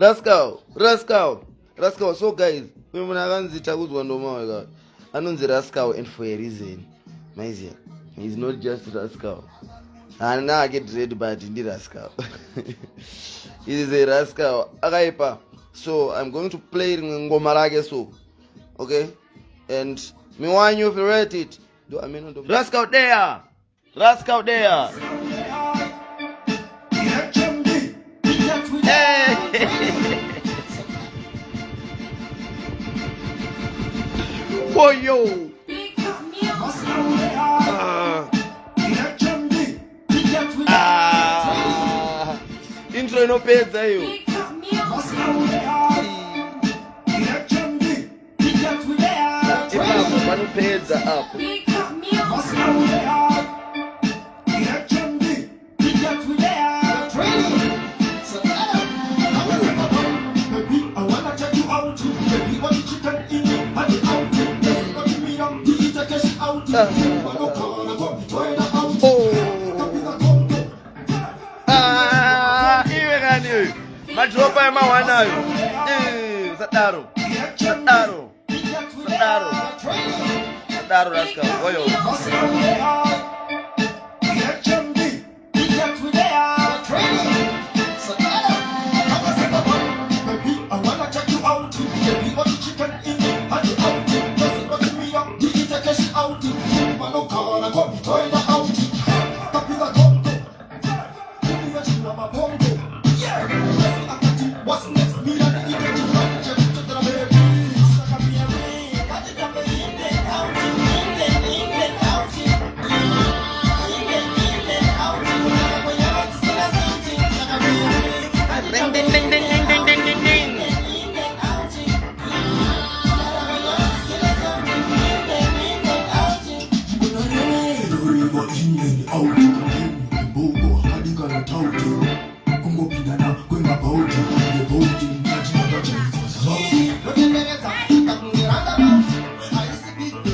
Rascarl. So guys, when I can't see one more, I know the Rascarl and for a reason. Maizia, he's not just Rascarl. And now I get ready, but indeed Rascarl. He is a Rascarl. Agaipa. So I'm going to play Ngomarage so. Okay? And me want you to rate it. Do I mean Rascarl Deya. Rascarl Deya. Oh yo. Intro no pesa yo. Mano pesa up. Madropa é mawanayo. Sataro, Rascarl. Oyo.